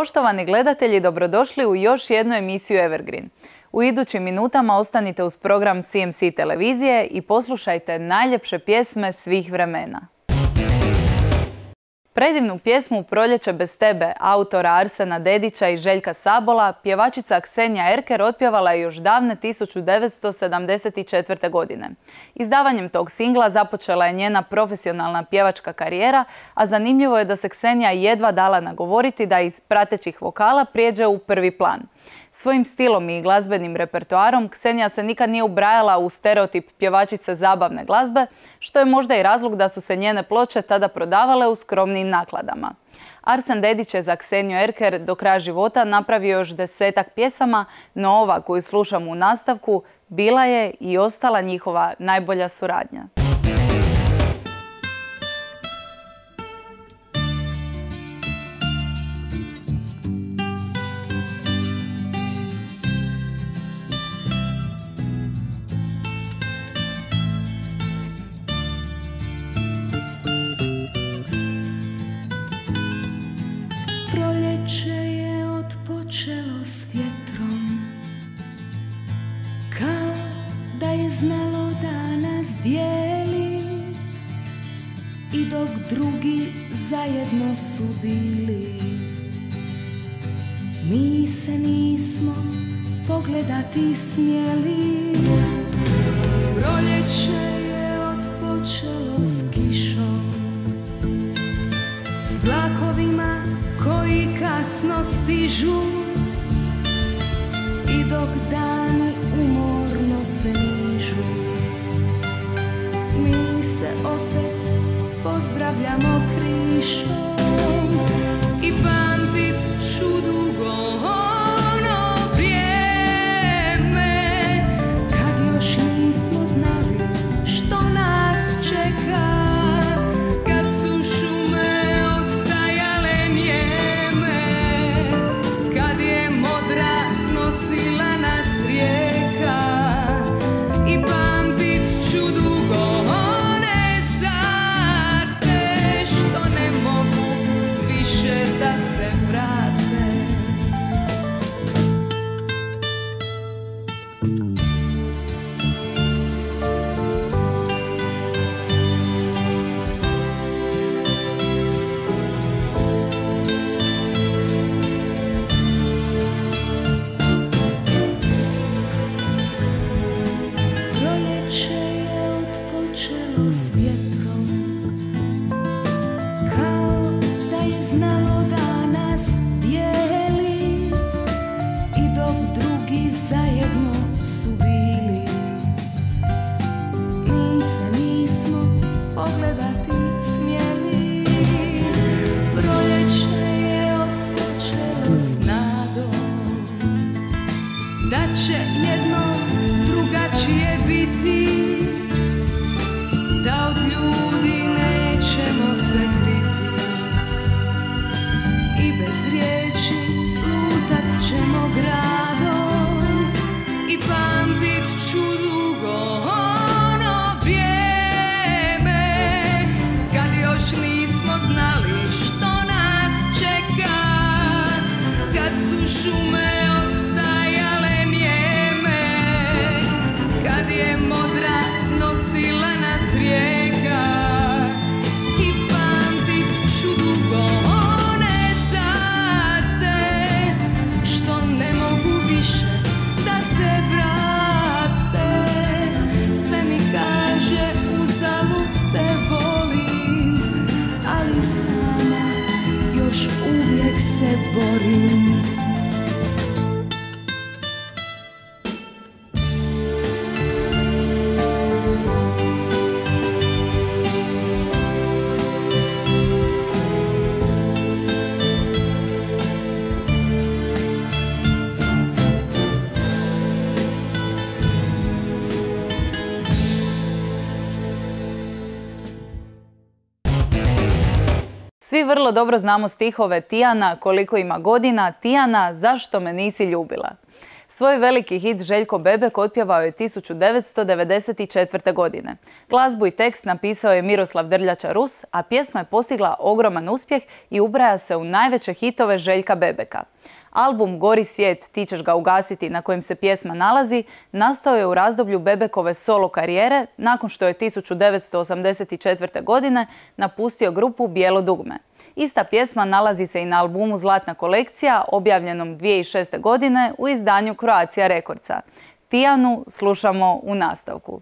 Poštovani gledatelji, dobrodošli u još jednu emisiju Evergreen. U idućim minutama ostanite uz program CMC televizije i poslušajte najljepše pjesme svih vremena. Predivnu pjesmu Proljeće bez tebe autora Arsena Dedića i Željka Sabola pjevačica Ksenija Erker otpjevala je još davne 1974. godine. Izdavanjem tog singla započela je njena profesionalna pjevačka karijera, a zanimljivo je da se Ksenija jedva dala nagovoriti da iz pratećih vokala prijeđe u prvi plan. Svojim stilom i glazbenim repertoarom Ksenija se nikad nije ubrajala u stereotip pjevačice zabavne glazbe, što je možda i razlog da su se njene ploče tada prodavale u skromnim nakladama. Arsen Dedić je za Kseniju Erker do kraja života napravio još 10-ak pjesama, no ova koju slušamo u nastavku bila je i ostala njihova najbolja suradnja. Proljeće je otpočelo s vjetrom, kao da je znalo da nas dijeli, i dok drugi zajedno su bili, mi se nismo pogledati smjeli. Proljeće je otpočelo s kišom, s vlakovima koji kasno stižu, i dok dani umorno se nižu, mi se opet pozdravljamo krišom. I pamtit ću dugo ono vrijeme kad još nismo znali što nas čeka, kad su šume ostajale njeme, kad je modra nosila nas rijeka. I pamtit ću dugo one sate što ne mogu više da se vrate. Proljeće je otpočelo s vjetrom, kao da je znalo da nas dijeli, i dok drugi zajedno su bili, mi se nismo pogledati smjeli. Proljeće je otpočelo s nadom da će jednom drugačije biti, da od ljudi nećemo se kriti, i bez riječi lutat ćemo gradom. I pamtit ću dugo ono vrijeme kad još nismo znali što nas čeka, kad su šume ostajale njeme, kad je modra nosila nas rijeka. I pamtit ću dugo one sate što ne mogu više da se vrate. Sve mi kaže uzalud te volim, ali sama još uvijek se borim. Svi vrlo dobro znamo stihove Tijana, koliko ima godina, Tijana, zašto me nisi ljubila? Svoj veliki hit Željko Bebek otpjevao je 1994. godine. Glazbu i tekst napisao je Miroslav Drljača-Rus, a pjesma je postigla ogroman uspjeh i ubraja se u najveće hitove Željka Bebeka. Album Gori svijet, ti ćeš ga ugasiti, na kojem se pjesma nalazi, nastao je u razdoblju Bebekove solo karijere nakon što je 1984. godine napustio grupu Bijelo dugme. Ista pjesma nalazi se i na albumu Zlatna kolekcija, objavljenom 2006. godine u izdanju Croatia Recordsa. Tijanu slušamo u nastavku.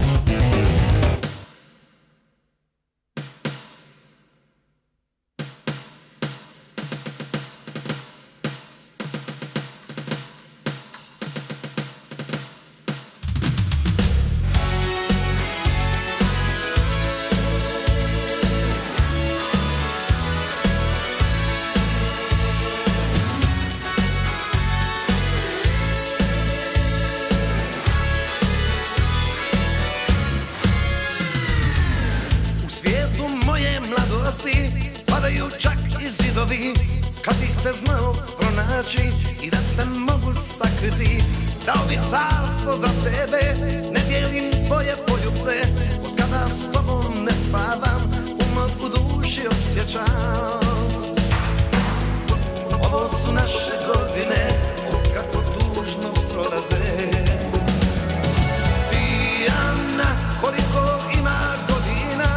Padaju čak i zidovi, kad ih te znao pronaći i da te mogu sakriti. Dao bi carstvo za tebe, ne dijelim tvoje poljubce. Od kada s tobom ne spavam, umor u duši osjećam. Ovo su naše godine, kako tužno prolaze. Tijana, koliko ima godina,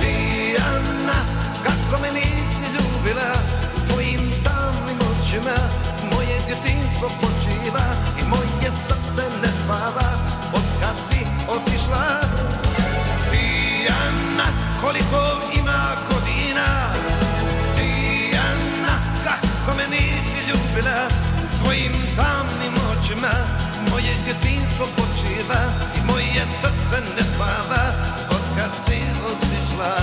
Tijana, kako me nisi ljubila, tvojim tamnim očima moje djetinjstvo počiva i moje srce ne spava od kad si otišla. Tijana, koliko ima godina, Tijana, kako me nisi ljubila, tvojim tamnim očima moje djetinjstvo počiva i moje srce ne spava od kad si otišla.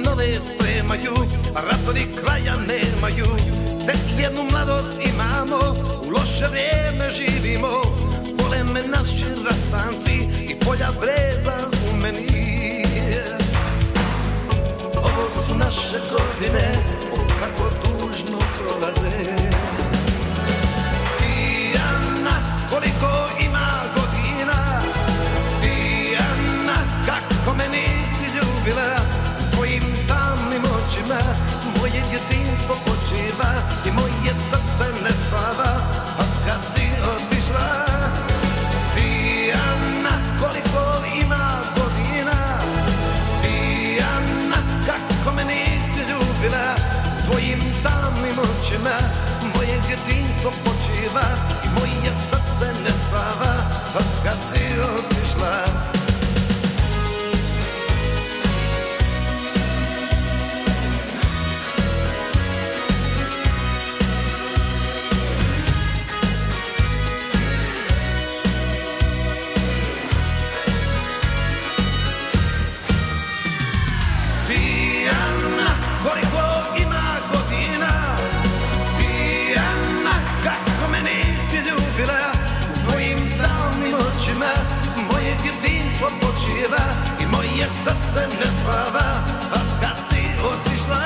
Nove spremaju, ratovi kraja nemaju. Tek jednu mladost imamo, u loše vrijeme živimo. Bole me naši rastanci i polja breza u meni. Ovo su naše godine, kako tužno prolaze. Tijana, koliko ima godina, Tijana, kako me nisi ljubila, tvojim tamnim očima moje djetinjstvo počiva i moje srce ne spava od kad si otišla. Tijana, koliko ima godina, Tijana, kako me nisi ljubila, tvojim tamnim očima moje djetinjstvo počiva i moje srce ne spava od kad si otišla. Koliko ima godina, Tijana, kako me nisi ljubila, u tvojim tamnim očima moje djetinjstvo počiva i moje srce ne spava od kad si otišla.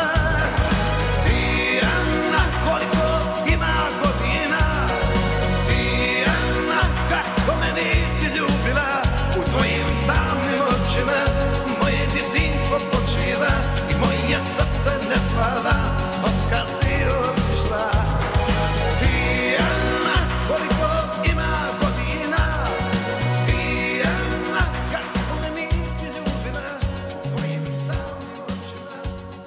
Tijana, koliko ima godina, Tijana, kako me nisi ljubila, u tvojim tamnim očima moje djetinjstvo počiva i moje srce ne spava od kad si otišla. Tijana, koliko ima godina, Tijana, kako me nisi ljubila, tvojim tamnim očima moje djetinjstvo počiva.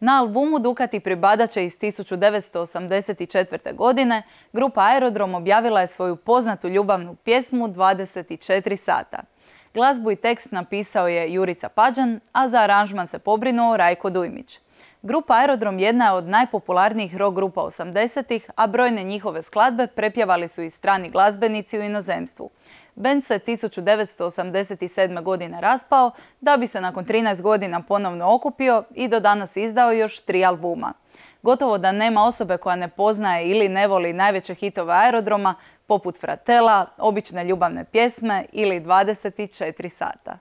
Na albumu Ducati pribadače iz 1984. godine grupa Aerodrom objavila je svoju poznatu ljubavnu pjesmu 24 sata. Glazbu i tekst napisao je Jurica Pađan, a za aranžman se pobrinuo Rajko Dujmić. Grupa Aerodrom jedna je od najpopularnijih rock grupa 80-ih, a brojne njihove skladbe prepjevali su i strani glazbenici u inozemstvu. Bend se 1987. godine raspao, da bi se nakon 13 godina ponovno okupio i do danas izdao još 3 albuma. Gotovo da nema osobe koja ne poznaje ili ne voli najveće hitove Aerodroma, poput Fratela, Obične ljubavne pjesme ili 24 sata.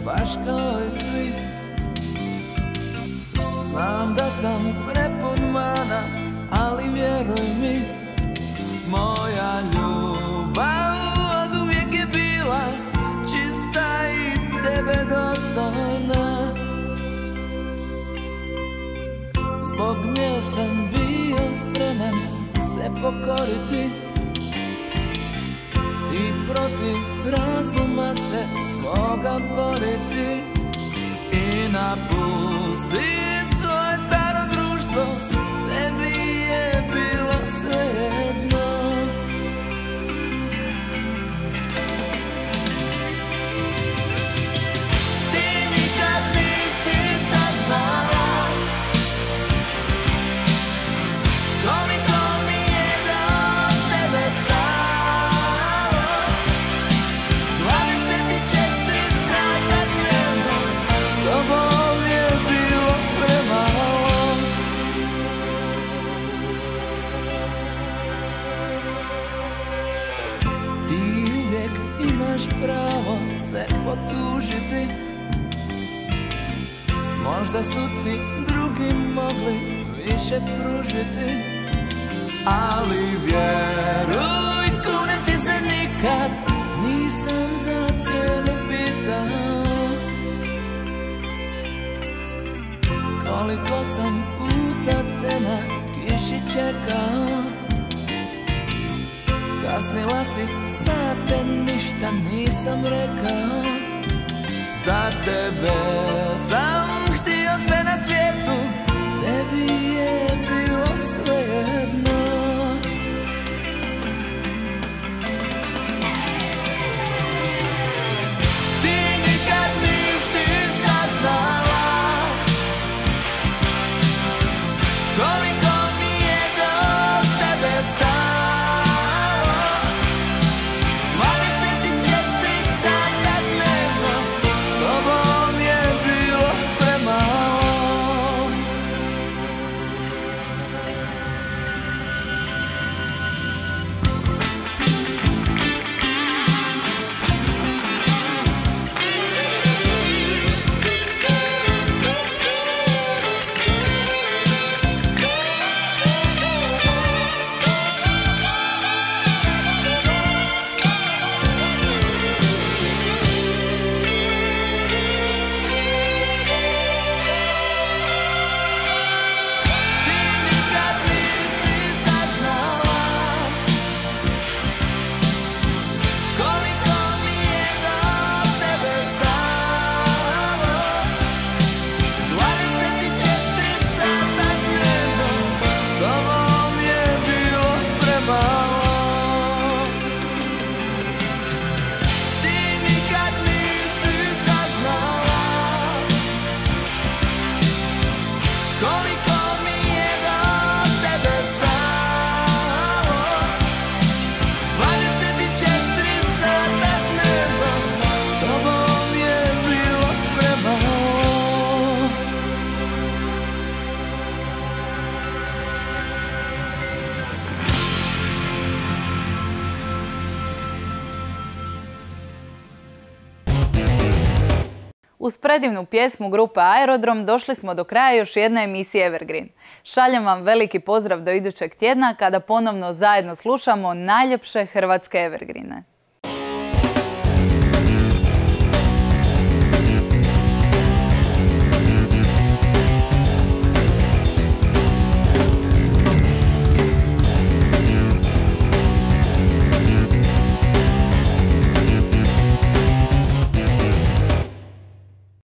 Baš kao i svi, znam da sam prepun mana, ali vjeruj mi, moja ljubav od uvijek je bila čista i tebe dostojna. Zbog nje sam bio spreman se pokoriti i protiv razuma se svoga boriti i napustit svoje staro društvo. Tebi je bilo svejedno. Ti nikad nisi saznala koliko mi je do tebe stalo. 24 sata dnevno s tobom je bilo premalo. Ti uvijek imaš pravo se potužiti, možda su ti drugi mogli više pružiti, ali vjeruj, kunem ti se nikad nisam za cijenu pitao. Koliko sam puta te na kiši čekao, kasnila si sate, ništa nisam rekao. Za tebe sam htio sve na svijetu, tebi je bilo svejedno. Ti nikad nisi saznala koliko mi je do tebe stalo. 24 sata dnevno s tobom je bilo premalo. Uz predivnu pjesmu grupe Aerodrom došli smo do kraja još jedne emisije Evergreen. Šaljem vam veliki pozdrav do idućeg tjedna kada ponovno zajedno slušamo najljepše hrvatske Evergreene.